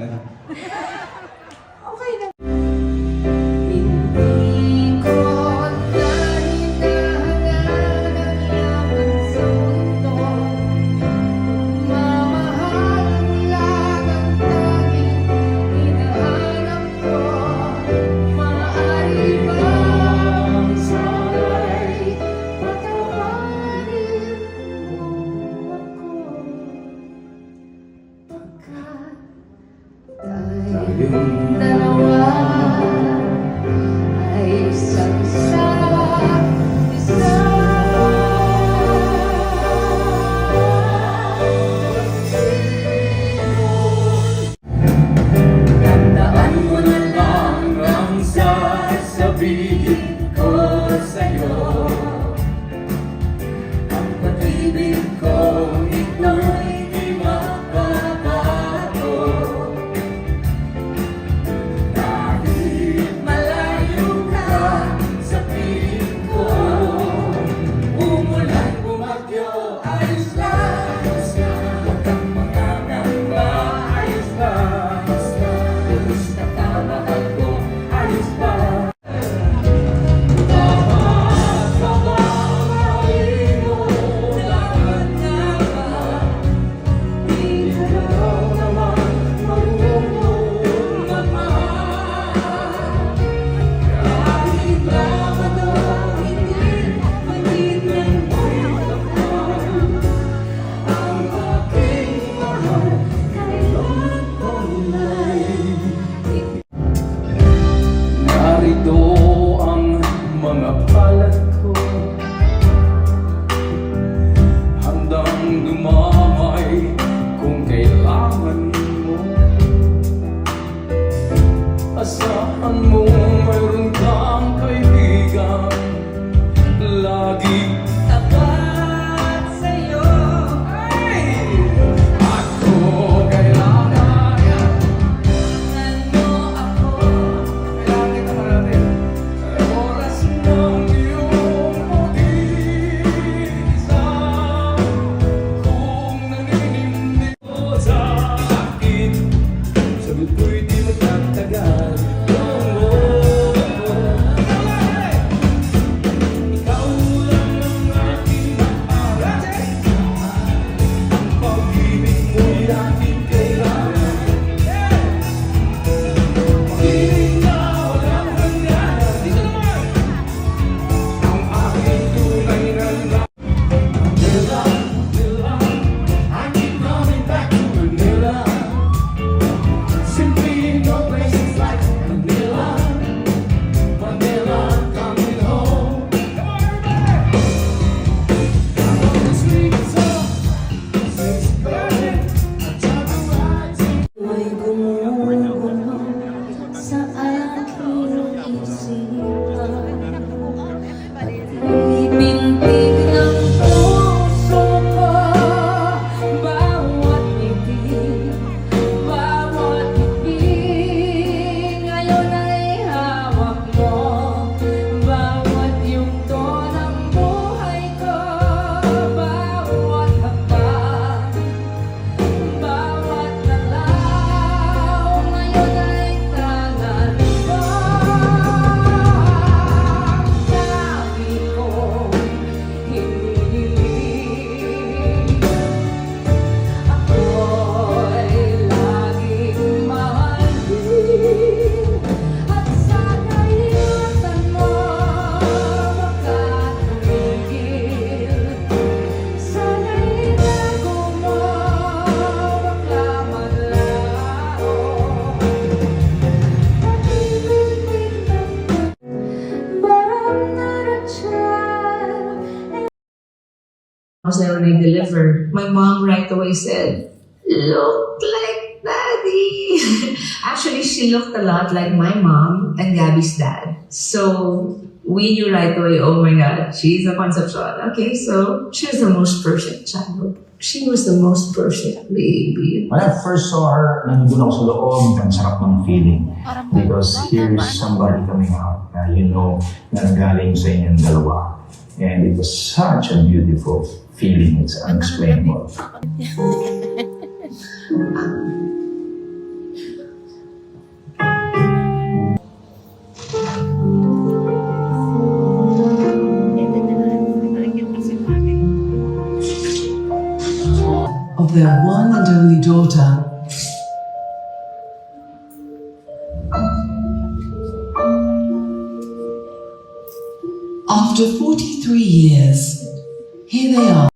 na. Okay na. Tayong dalawa ay isang sa isa. Tandaan mo na lang ang sasabihin ko sa'yo. Ang pag-ibig kong ito'y di mababago. narito ang mga palad ko, handang dumamay kung kailangan mo. Asahan mo mayroon kang kaibigan lagi Tapat sa'yo. ako kailangan. Ano ako? Kailangan kita marami. Oras ng iyong pag-iisa. Kung naninindig ko sa akin, sagot ko'y di magtatagal. Ikaw lang ang aking mahal. Ang pag-ibig mo'y aking kailangan. Piling na walang hanggan. Ang aking tunay na Manila, Manila, I keep coming back to Manila. Simply no places like Manila, Manila, coming home. Come on, everybody! I'm on the streets of Six Berlin. I'm trying to ride to May gumugulo sa aking isipan. Ipintig ng puso ko bawat ngiti, bawat ngiti. Ngayon ay hawak mo bawat yugto ng buhay ko, bawat hakbang, bawat galaw. Ngayon ay tangan mo. Sabi ko hinihiling ako'y laging mahalin. At sana'y ingatan mo baka tumigil. Sana'y itago mo baka maglaro. But I'm not a child. When I delivered, my mom right away said, "Look like Daddy." Actually, she looked a lot like my mom and Gabby's dad. So we knew right away, oh my God, she's a Concepcion. Okay, so she was the most perfect child. She was the most perfect baby. When I first saw her, nandun ako sa loob, ang sarap ng feeling. Because here's somebody coming out na you know na nagaling sa inyong dalawa. And it was such a beautiful feeling. It's unexplainable. of their one and only daughter. After 43 years, here they are.